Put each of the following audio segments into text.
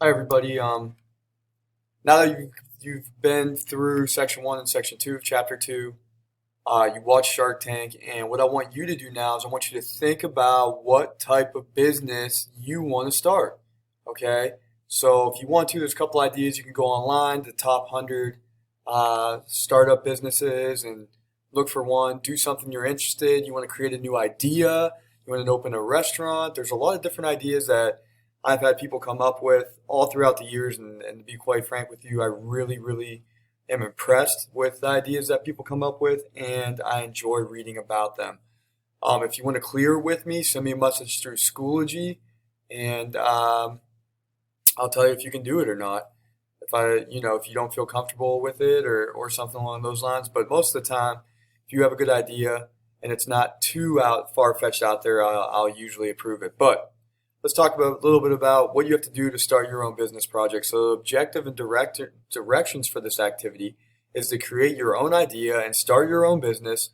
Hi everybody. Now that you've been through section one and section two of chapter two, you watched Shark Tank, and what I want you to do now is I want you to think about what type of business you want to start. Okay, so if you want to, there's a couple ideas. You can go online, the top 100 startup businesses, and look for one. Do something you're interested. You want to create a new idea. You want to open a restaurant. There's a lot of different ideas that I've had people come up with all throughout the years, and to be quite frank with you, I really am impressed with the ideas that people come up with, and I enjoy reading about them. If you want to clear with me, send me a message through Schoology, and I'll tell you if you can do it or not. If you don't feel comfortable with it or something along those lines. But most of the time, if you have a good idea and it's not too out far fetched out there, I'll usually approve it. But let's talk about a little bit about what you have to do to start your own business project. So, the objective and directions for this activity is to create your own idea and start your own business,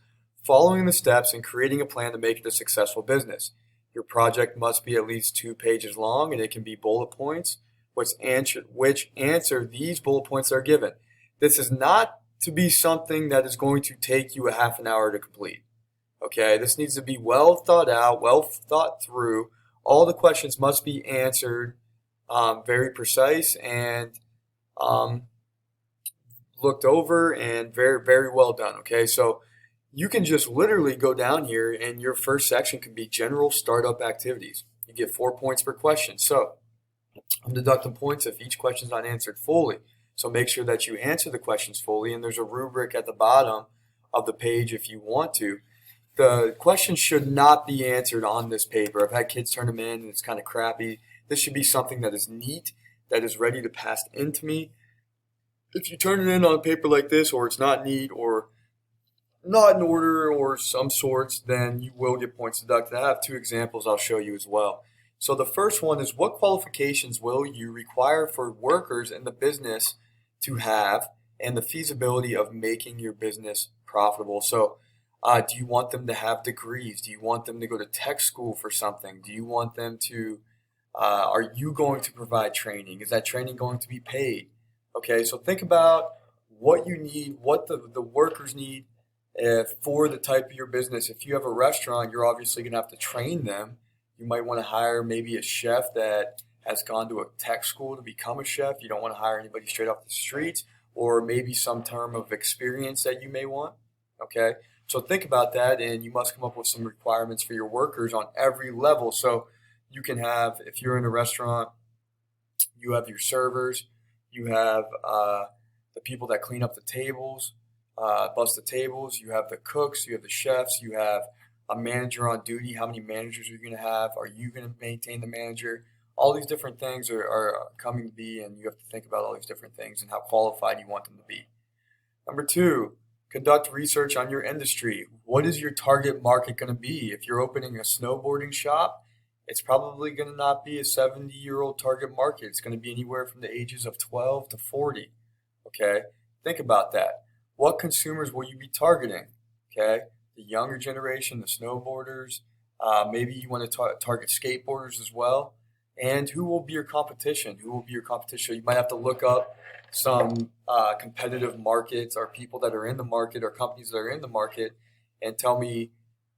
following the steps and creating a plan to make it a successful business. Your project must be at least 2 pages long, and it can be bullet points, which answer these bullet points are given. This is not to be something that is going to take you a half an hour to complete. Okay, this needs to be well thought out, well thought through. All the questions must be answered very precise and um, looked over and very well done. Okay, so you can just literally go down here and your first section can be general startup activities. You get 4 points per question. So I'm deducting points if each question is not answered fully. So make sure that you answer the questions fully, and there's a rubric at the bottom of the page if you want to. The questions should not be answered on this paper. I've had kids turn them in and it's kind of crappy. This should be something that is neat, that is ready to pass into me. If you turn it in on paper like this, or it's not neat, or not in order, or some sorts, then you will get points deducted. I have two examples I'll show you as well. So the first one is, what qualifications will you require for workers in the business to have, and the feasibility of making your business profitable? So do you want them to have degrees? Do you want them to go to tech school for something? Do you want them to, are you going to provide training? Is that training going to be paid? Okay, so think about what you need, what the workers need for the type of your business. If you have a restaurant, you're obviously going to have to train them. You might want to hire maybe a chef that has gone to a tech school to become a chef. You don't want to hire anybody straight off the streets, or maybe some term of experience that you may want. Okay, so think about that, and you must come up with some requirements for your workers on every level. So you can have, if you're in a restaurant, you have your servers, you have the people that clean up the tables, bust the tables, you have the cooks, you have the chefs, you have a manager on duty. How many managers are you going to have? Are you going to maintain the manager? All these different things are coming to be, and you have to think about all these different things and how qualified you want them to be. Number two, conduct research on your industry. What is your target market going to be? If you're opening a snowboarding shop, it's probably going to not be a 70-year-old target market. It's going to be anywhere from the ages of 12 to 40. Okay? Think about that. What consumers will you be targeting? Okay? The younger generation, the snowboarders. Maybe you want to target skateboarders as well. And who will be your competition? Who will be your competition? You might have to look up some competitive markets, or people that are in the market, or companies that are in the market, and tell me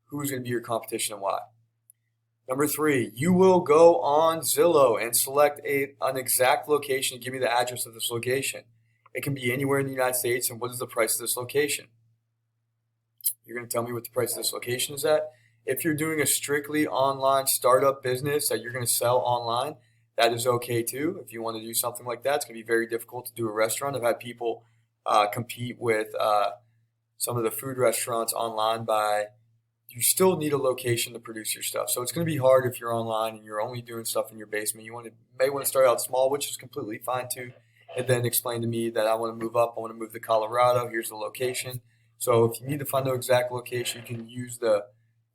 who's going to be your competition and why. Number three, you will go on Zillow and select an exact location and give me the address of this location. It can be anywhere in the United States, and what is the price of this location? You're going to tell me what the price of this location is at. If you're doing a strictly online startup business that you're going to sell online, that is okay too. If you want to do something like that, it's going to be very difficult to do a restaurant. I've had people compete with some of the food restaurants online by, you still need a location to produce your stuff. So it's going to be hard if you're online and you're only doing stuff in your basement. May want to start out small, which is completely fine too, and then explain to me that I want to move up. I want to move to Colorado. Here's the location. So if you need to find the exact location, you can use the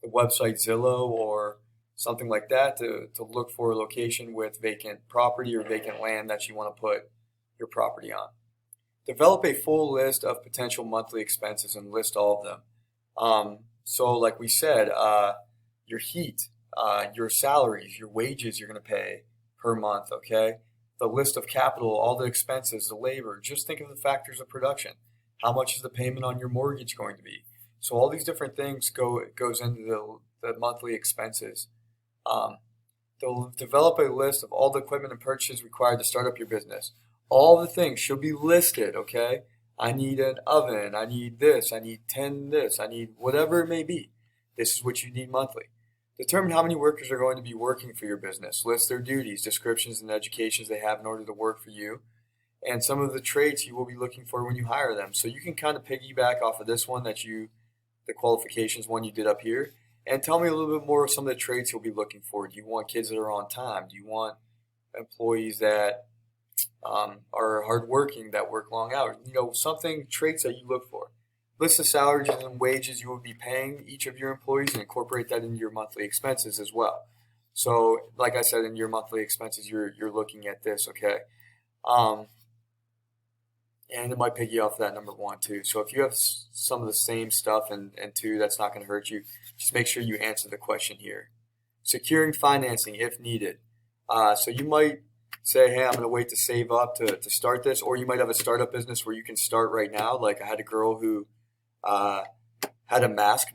website Zillow or something like that to look for a location with vacant property or vacant land that you want to put your property on. Develop a full list of potential monthly expenses and list all of them. So like we said, your heat, your salaries, your wages you're going to pay per month, okay? the list of capital, all the expenses, the labor. Just think of the factors of production. How much is the payment on your mortgage going to be? So all these different things goes into the monthly expenses. Um, they'll develop a list of all the equipment and purchases required to start up your business. All the things should be listed, okay? I need an oven, I need this, I need 10 this, I need whatever it may be. This is what you need monthly. Determine how many workers are going to be working for your business. List their duties, descriptions, and educations they have in order to work for you, and some of the traits you will be looking for when you hire them. So you can kind of piggyback off of this one the qualifications one you did up here, and tell me a little bit more of some of the traits you'll be looking for. Do you want kids that are on time? Do you want employees that are hardworking, that work long hours? Traits that you look for. List the salaries and wages you will be paying each of your employees and incorporate that into your monthly expenses as well. So, like I said, in your monthly expenses, you're looking at this, okay? And it might piggy off that number one too. So if you have some of the same stuff and two, that's not going to hurt you. Just make sure you answer the question here. Securing financing if needed. So you might say, hey, I'm going to wait to save up to start this, or you might have a startup business where you can start right now. Like I had a girl who had a mask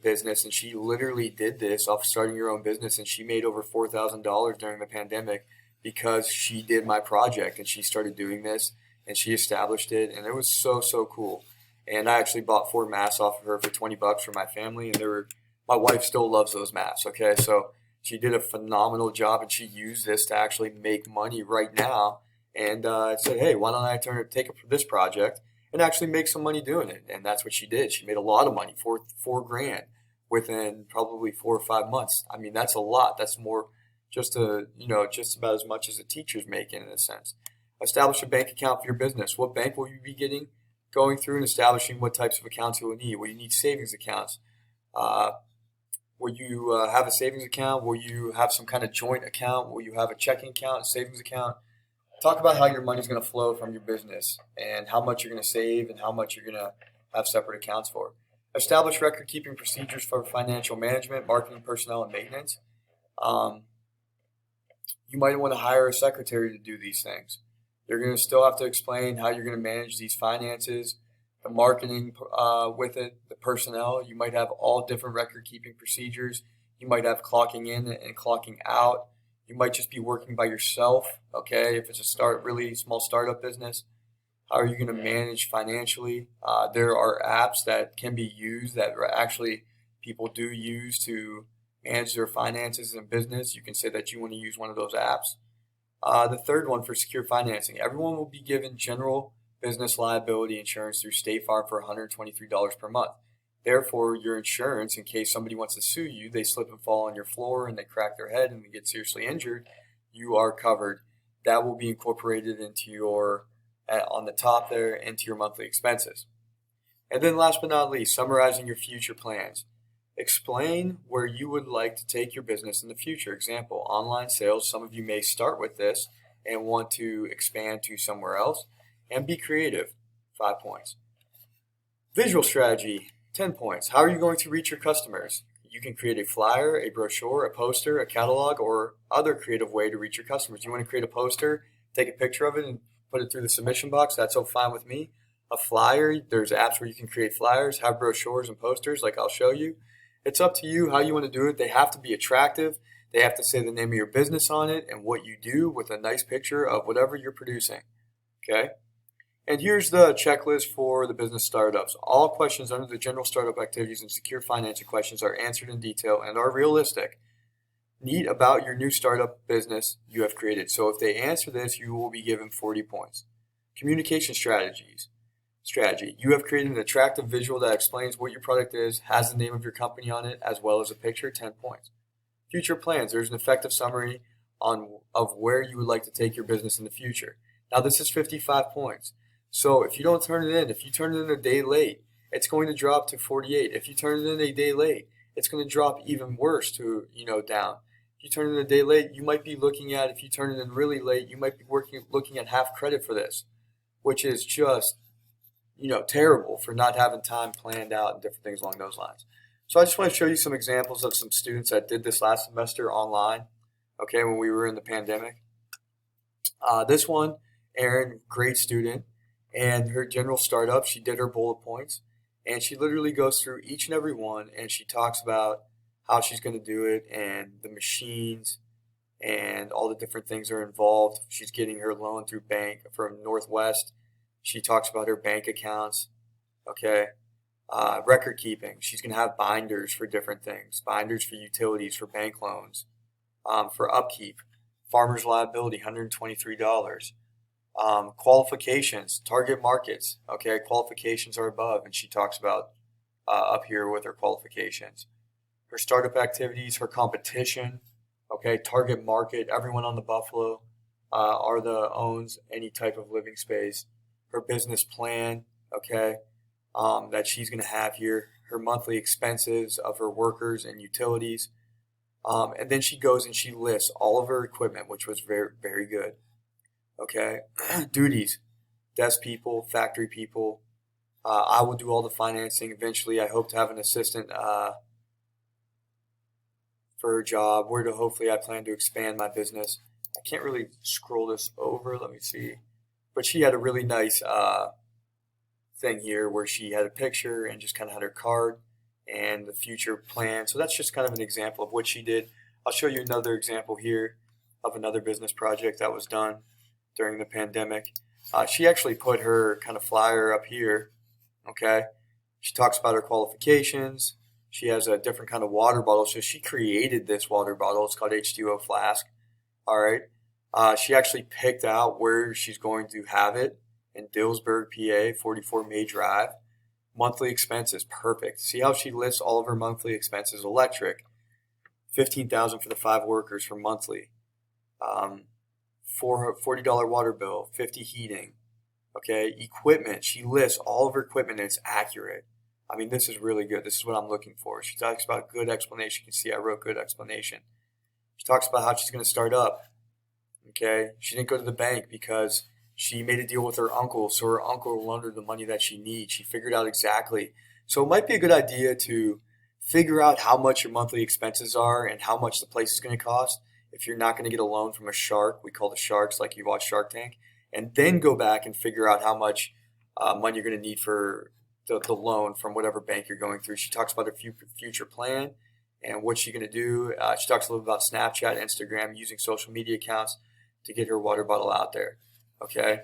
business, and she literally did this off starting her own business, and she made over $4,000 during the pandemic because she did my project and she started doing this and she established it, and it was so cool. And I actually bought 4 masks off of her for $20 for my family, and my wife still loves those masks. Okay, so she did a phenomenal job, and she used this to actually make money right now. And I said, hey, why don't I take this project and actually make some money doing it? And that's what she did. She made a lot of money, four grand within probably 4 or 5 months. I mean, that's a lot. That's more just about as much as a teacher's making in a sense. Establish a bank account for your business. What bank will you be going through and establishing what types of accounts you will need? Will you need savings accounts? Will you have a savings account? Will you have some kind of joint account? Will you have a checking account, a savings account? Talk about how your money is going to flow from your business and how much you're going to save and how much you're going to have separate accounts for. Establish record-keeping procedures for financial management, marketing, personnel, and maintenance. You might want to hire a secretary to do these things. You're going to still have to explain how you're going to manage these finances, the marketing with it, the personnel. You might have all different record-keeping procedures. You might have clocking in and clocking out. You might just be working by yourself, okay, if it's a really small startup business. How are you going to manage financially? There are apps that can be used that are actually people do use to manage their finances in business. You can say that you want to use one of those apps. The third one for secure financing. Everyone will be given general business liability insurance through State Farm for $123 per month. Therefore, your insurance, in case somebody wants to sue you, they slip and fall on your floor and they crack their head and they get seriously injured, you are covered. That will be incorporated into on the top there, into your monthly expenses. And then last but not least, summarizing your future plans. Explain where you would like to take your business in the future. Example, online sales. Some of you may start with this and want to expand to somewhere else. And be creative, 5 points. Visual strategy, 10 points. How are you going to reach your customers? You can create a flyer, a brochure, a poster, a catalog, or other creative way to reach your customers. You want to create a poster, take a picture of it, and put it through the submission box. That's all fine with me. A flyer, there's apps where you can create flyers, have brochures and posters like I'll show you. It's up to you how you want to do it. They have to be attractive. They have to say the name of your business on it and what you do with a nice picture of whatever you're producing. Okay? And here's the checklist for the business startups. All questions under the general startup activities and secure financing questions are answered in detail and are realistic. Neat about your new startup business you have created. So if they answer this, you will be given 40 points. Communication strategy. You have created an attractive visual that explains what your product is, has the name of your company on it, as well as a picture, 10 points. Future plans. There's an effective summary of where you would like to take your business in the future. Now this is 55 points. So if you don't turn it in, if you turn it in a day late, it's going to drop to 48. If you turn it in a day late, it's going to drop even worse to, down. If you turn it in a day late, you might be looking at, if you turn it in really late, you might be looking at half credit for this, which is just, terrible for not having time planned out and different things along those lines. So I just want to show you some examples of some students that did this last semester online, okay, when we were in the pandemic. This one, Erin, great student, and her general startup, she did her bullet points, and she literally goes through each and every one, and she talks about how she's going to do it and the machines and all the different things that are involved. She's getting her loan through bank from Northwest. She talks about her bank accounts. Okay. Record keeping. She's going to have binders for different things, binders for utilities, for bank loans, for upkeep, farmer's liability, $123. Qualifications, target markets. Okay, qualifications are above, and she talks about up here with her qualifications. Her startup activities, her competition. Okay, target market. Everyone on the Buffalo Arda owns any type of living space. Her business plan. Okay, that she's going to have here. Her monthly expenses of her workers and utilities. And then she goes and she lists all of her equipment, which was very, very good. Okay. Duties, desk people, factory people. I will do all the financing. Eventually, I hope to have an assistant for her job. Where to hopefully I plan to expand my business. I can't really scroll this over. Let me see. But she had a really nice thing here where she had a picture and just kind of had her card and the future plan. So that's just kind of an example of what she did. I'll show you another example here of another business project that was done during the pandemic. She actually put her kind of flyer up here. Okay. She talks about her qualifications. She has a different kind of water bottle. So she created this water bottle. It's called H2O Flask. All right. She actually picked out where she's going to have it in Dillsburg, PA, 44 May Drive. Monthly expenses, perfect. See how she lists all of her monthly expenses? Electric, $15,000 for the 5 workers for monthly. $40 water bill, 50 heating. Okay, equipment. She lists all of her equipment and it's accurate. I mean, this is really good. This is what I'm looking for. She talks about good explanation. You can see I wrote good explanation. She talks about how she's going to start up. Okay, she didn't go to the bank because she made a deal with her uncle, so her uncle will loan her the money that she needs. She figured out exactly. So it might be a good idea to figure out how much your monthly expenses are and how much the place is going to cost. If you're not going to get a loan from a shark, we call the sharks, like you watch Shark Tank, and then go back and figure out how much money you're going to need for the loan from whatever bank you're going through. She talks about her future plan and what she's going to do. She talks a little about Snapchat, Instagram, using social media accounts to get her water bottle out there. Okay,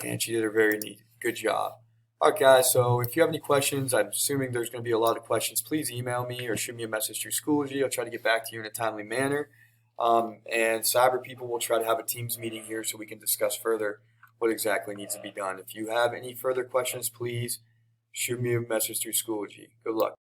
and she did a very neat, good job. All right, guys, so if you have any questions, I'm assuming there's going to be a lot of questions, please email me or shoot me a message through Schoology. I'll try to get back to you in a timely manner. And Cyber People will try to have a Teams meeting here so we can discuss further what exactly needs to be done. If you have any further questions, please shoot me a message through Schoology. Good luck.